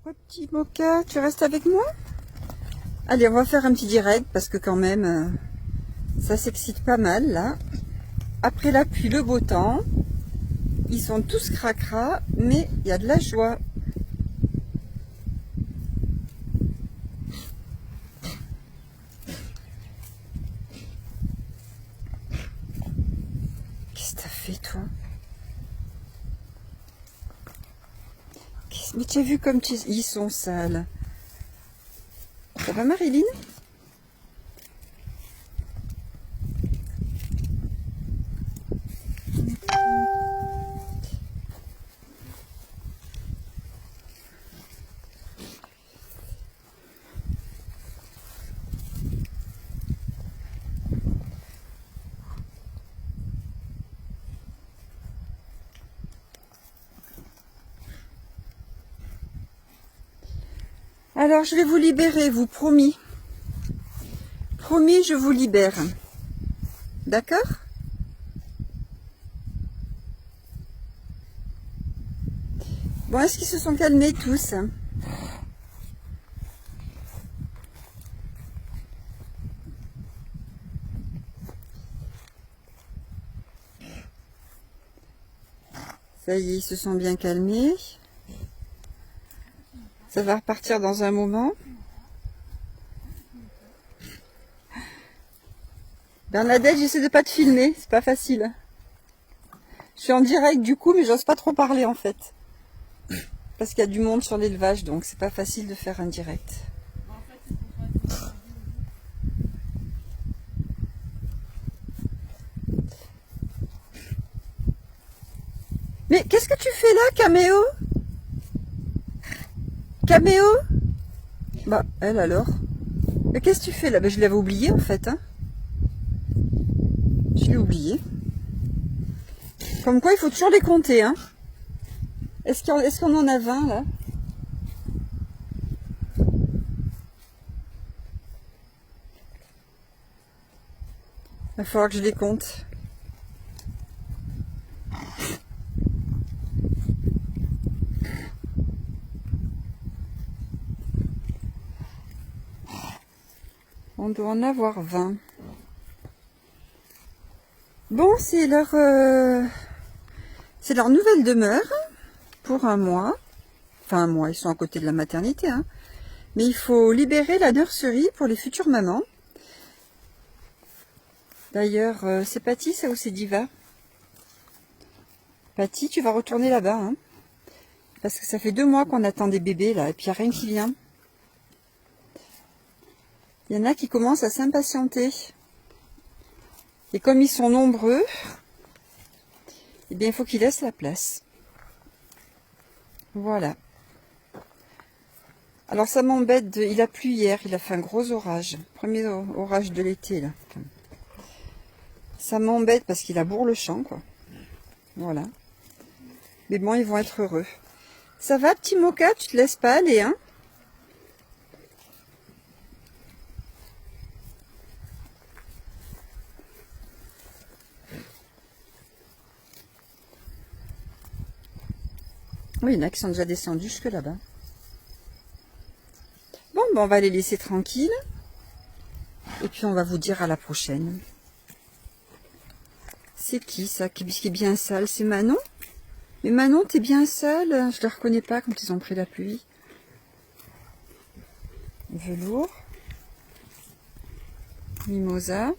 Quoi, petit Mocha, tu restes avec moi? Allez, on va faire un petit direct parce que quand même, ça s'excite pas mal là. Après la pluie, le beau temps, ils sont tous cracra, mais il y a de la joie. Qu'est-ce que t'as fait, toi? Mais tu as vu comme ils sont sales. Ça va, Marilyn? Alors, je vais vous libérer, vous, promis. Promis, je vous libère. D'accord? Bon, est-ce qu'ils se sont calmés tous? Ça y est, ils se sont bien calmés. Ça va repartir dans un moment. Bernadette, j'essaie de pas te filmer, c'est pas facile. Je suis en direct du coup, mais j'ose pas trop parler en fait. Parce qu'il y a du monde sur l'élevage, donc c'est pas facile de faire un direct. Mais qu'est-ce que tu fais là, Caméo? Caméo? Bah, elle alors. Mais qu'est-ce que tu fais là? Bah, je l'avais oublié en fait. Hein. Je l'ai oublié. Comme quoi, il faut toujours les compter. Hein. Est-ce qu'on en a 20 là? Il va falloir que je les compte. On doit en avoir 20. Bon, c'est leur nouvelle demeure pour un mois. Enfin, un mois, ils sont à côté de la maternité. Hein. Mais il faut libérer la nurserie pour les futures mamans. D'ailleurs, c'est Patty, ça, ou c'est Diva? Patty, tu vas retourner là-bas. Hein, parce que ça fait 2 mois qu'on attend des bébés, là, et puis il n'y a rien qui vient. Il y en a qui commencent à s'impatienter. Et comme ils sont nombreux, eh bien, il faut qu'ils laissent la place. Voilà. Alors, ça m'embête. Il a plu hier, il a fait un gros orage. Premier orage de l'été, là. Ça m'embête parce qu'il a bourre le champ, quoi. Voilà. Mais bon, ils vont être heureux. Ça va, petit Mocha? Tu te laisses pas aller, hein? Oui, il y en a qui sont déjà descendus jusque là-bas. Bon, ben on va les laisser tranquilles. Et puis, on va vous dire à la prochaine. C'est qui, ça, qui est bien sale? C'est Manon? Mais Manon, t'es bien sale. Je la reconnais pas quand ils ont pris la pluie. Velours. Mimosa.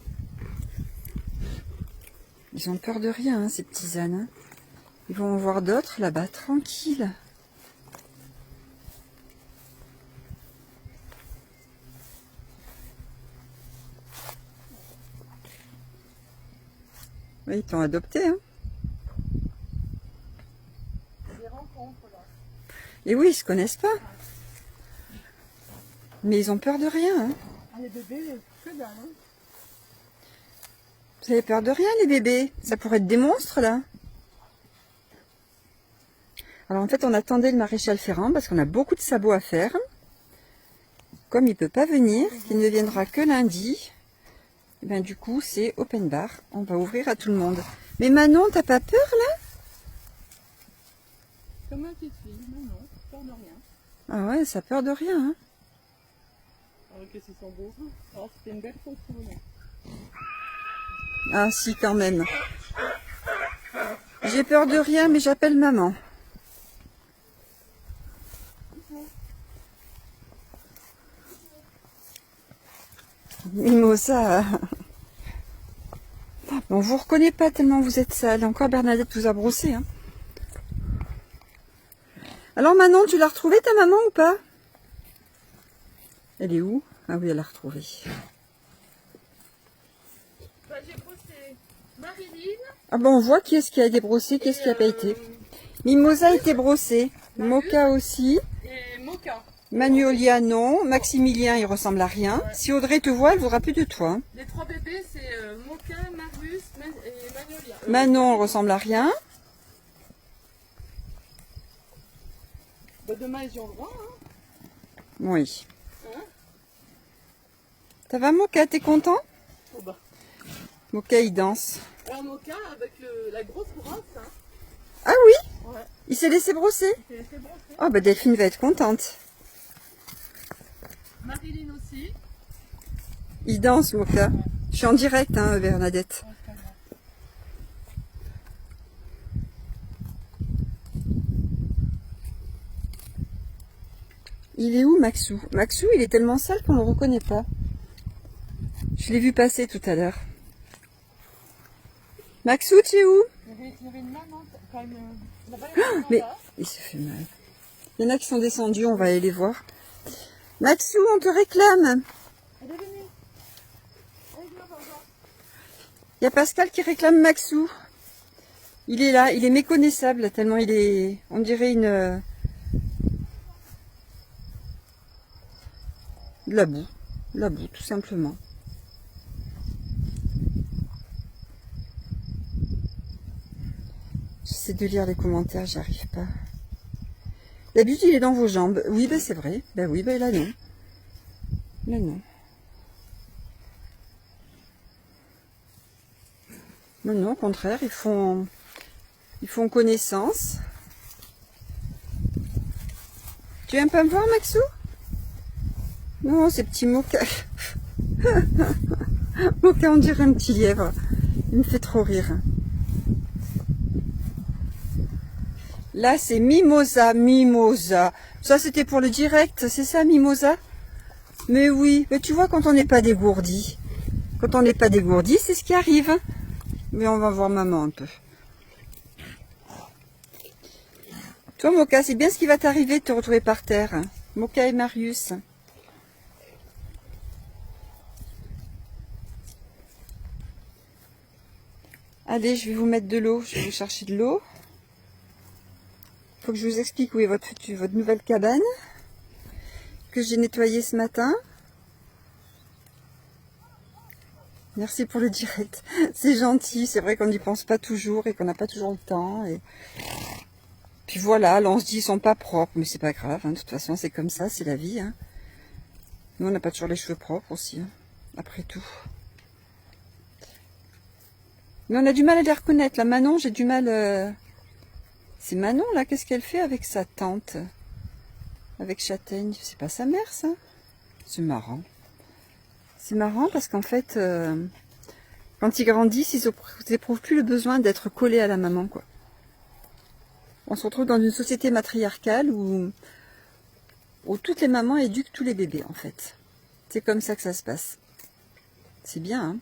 Ils ont peur de rien, hein, ces petits ânes. Hein. Ils vont en voir d'autres là-bas, tranquille. Oui, ils t'ont adopté, hein. Des rencontres, là. Et oui, ils se connaissent pas. Mais ils ont peur de rien, hein. Ah, les bébés, que dalle, hein. Vous avez peur de rien, les bébés? Ça pourrait être des monstres, là. Alors, en fait, on attendait le maréchal Ferrand parce qu'on a beaucoup de sabots à faire. Comme il peut pas venir, qu'il ne viendra que lundi, et ben, du coup, c'est open bar. On va ouvrir à tout le monde. Mais Manon, t'as pas peur, là? Comme une petite fille, non, peur de rien. Ah ouais, ça a peur de rien. Hein. Ah, qu'est-ce qu'ils sont beaux. Alors, c'était une belle photo. Là. Ah si, quand même. J'ai peur de rien, mais j'appelle maman. Mimosa. On vous reconnaît pas tellement vous êtes sale. Encore Bernadette vous a brossé. Hein. Alors Manon, tu l'as retrouvée ta maman ou pas? Elle est où? Ah oui, elle l'a retrouvée. Bah, j'ai brossé Marilyn. Ah bon, on voit qui est-ce qui a été brossé, qui est-ce qui a pas été. Mimosa a été brossée. Mocha aussi. Et Mocha. Magnolia non. Maximilien, il ressemble à rien. Ouais. Si Audrey te voit, elle voudra plus de toi. Hein. Les 3 bébés, c'est Mocha, Marius et Magnolia. Manon, elle ressemble à rien. Bah, demain, ils ont le droit. Hein. Oui. Hein. Ça va Mocha, t'es content? Oh, bah. Mocha, il danse. Alors, Mocha avec la grosse brosse. Hein. Ah oui? Ouais. Il s'est laissé brosser? Il s'est laissé brosser. Oh bah Delphine va être contente. Marilyn aussi. Il danse Mocha. Je suis en direct, hein, Bernadette. Ouais, c'est pas grave. Il est où Maxou? Maxou, il est tellement sale qu'on ne le reconnaît pas. Je l'ai vu passer tout à l'heure. Maxou, tu es où? Il y avait une maman quand même. Mais il se fait mal. Il y en a qui sont descendus, on va aller les voir. Maxou, on te réclame. Elle est venue. Elle est venue, papa. Il y a Pascal qui réclame Maxou. Il est là, il est méconnaissable tellement il est, on dirait de la boue tout simplement. J'essaie de lire les commentaires, j'y arrive pas. D'habitude il est dans vos jambes. Oui, ben c'est vrai. Ben oui, ben là non. Là non. Non, non, au contraire, ils font connaissance. Tu viens pas me voir, Maxou? Non, ces petits Mocha. Mocha, on dirait un petit lièvre. Il me fait trop rire. Là, c'est Mimosa, Mimosa. Ça, c'était pour le direct, c'est ça, Mimosa? Mais oui, mais tu vois, quand on n'est pas dégourdi. Quand on n'est pas dégourdi, c'est ce qui arrive. Mais on va voir maman un peu. Toi, Mocha, c'est bien ce qui va t'arriver de te retrouver par terre. Mocha et Marius. Allez, je vais vous mettre de l'eau. Je vais vous chercher de l'eau. Il faut que je vous explique où est votre nouvelle cabane. Que j'ai nettoyée ce matin. Merci pour le direct. C'est gentil. C'est vrai qu'on n'y pense pas toujours et qu'on n'a pas toujours le temps. Et... Puis voilà, là on se dit ils sont pas propres, mais c'est pas grave, hein. De toute façon c'est comme ça, c'est la vie. Hein. Nous on n'a pas toujours les cheveux propres aussi, hein. Après tout. Mais on a du mal à les reconnaître. La Manon, j'ai du mal... C'est Manon là, qu'est-ce qu'elle fait avec sa tante? Avec Châtaigne, c'est pas sa mère ça? C'est marrant. C'est marrant parce qu'en fait, quand ils grandissent, ils n'éprouvent plus le besoin d'être collés à la maman, quoi. On se retrouve dans une société matriarcale où toutes les mamans éduquent tous les bébés, en fait. C'est comme ça que ça se passe. C'est bien, hein.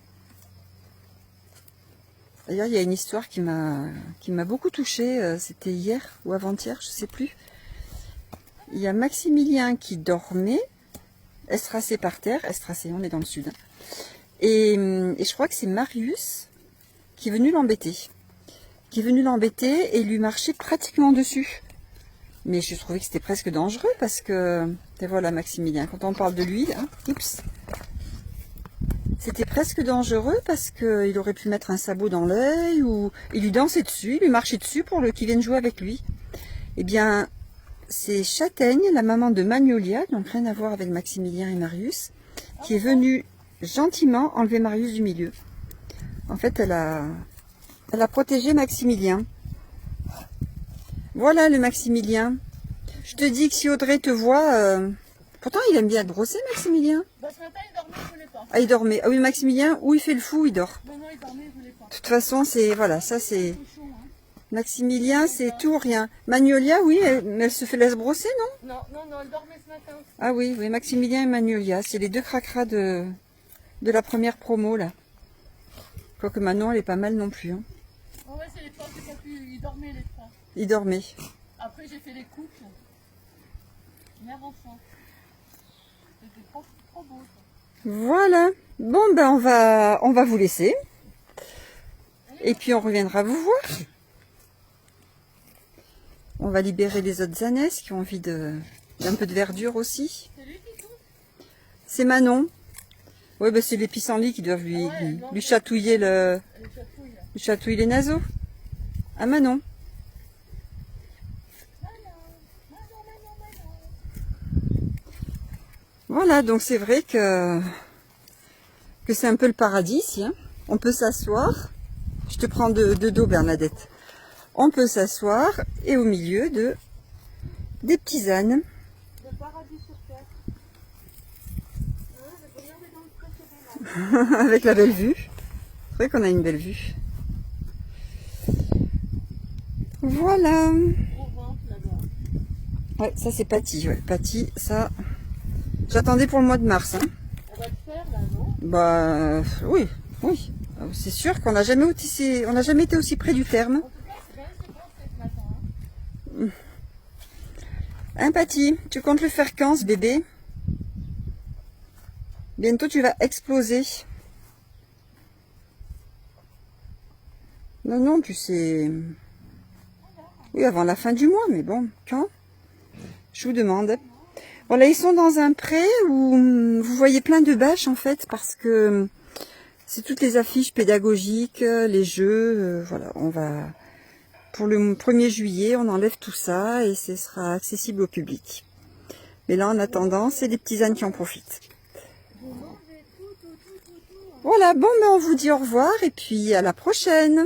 D'ailleurs, il y a une histoire qui m'a beaucoup touchée. C'était hier ou avant-hier, je sais plus. Il y a Maximilien qui dormait, estrassé par terre. Estrassé, on est dans le sud. Hein. Et je crois que c'est Marius qui est venu l'embêter. Et lui marcher pratiquement dessus. Mais je trouvais que c'était presque dangereux parce que, et voilà Maximilien, quand on parle de lui, hein, oups, c'était presque dangereux parce qu'il aurait pu mettre un sabot dans l'œil ou il lui dansait dessus, il lui marchait dessus pour qu'il vienne jouer avec lui. Eh bien, c'est Châtaigne, la maman de Magnolia, donc rien à voir avec Maximilien et Marius, qui est venue gentiment enlever Marius du milieu. En fait, elle a protégé Maximilien. Voilà le Maximilien. Je te dis que si Audrey te voit... Pourtant, il aime bien te brosser, Maximilien. Bah, ce matin, il dormait, il voulait pas. Ah, il dormait. Ah oui, Maximilien, où il fait le fou, il dort. Non, non, il dormait, il voulait pas. De toute façon, c'est... Voilà, ça c'est... Cochon, hein. Maximilien, c'est tout ou rien. Magnolia, oui, mais elle se fait laisse brosser, non? Non, non, non, elle dormait ce matin. Ah oui, oui, Maximilien et Magnolia. C'est les deux cracras de la première promo, là. Quoique Manon, elle est pas mal non plus. Hein. Oh ouais, c'est les trois, j'ai pas pu. Ils dormaient, les trois. Il dormait. Après, j'ai fait les couples. Mère enfant. C'était trop, trop beau, ça. Voilà. Bon, ben, on va vous laisser. Et puis, on reviendra vous voir. On va libérer les autres ânesses qui ont envie d'un peu de verdure aussi. C'est lui qui touche? C'est Manon. Oui, ben, c'est les pissenlits qui doivent lui chatouiller Elle chatouille, là. lui chatouiller les naseaux. Ah, Manon. Voilà, donc c'est vrai que c'est un peu le paradis ici. Hein. On peut s'asseoir. Je te prends de dos, Bernadette. On peut s'asseoir et au milieu des petits ânes. Le paradis sur terre. Hein, je peux regarder dans le pré, Avec la belle vue. C'est vrai qu'on a une belle vue. Voilà. au ventre, là-bas. Ouais, ça c'est Patty. Ouais. Patty, ça... J'attendais pour le mois de mars. Hein. On va le faire, là, non? Bah oui, oui. C'est sûr qu'on n'a jamais été aussi près du terme. En tout cas, c'est bien, c'est bon, c'est ce matin. Hein. Hein, Patty, tu comptes le faire quand, ce bébé? Bientôt, tu vas exploser. Non, non, tu sais... Oui, avant la fin du mois, mais bon, quand? Je vous demande. Voilà, ils sont dans un pré où vous voyez plein de bâches, en fait, parce que c'est toutes les affiches pédagogiques, les jeux, voilà, on va... Pour le 1er juillet, on enlève tout ça et ce sera accessible au public. Mais là, en attendant, c'est les petits ânes qui en profitent. Voilà, bon, ben on vous dit au revoir et puis à la prochaine.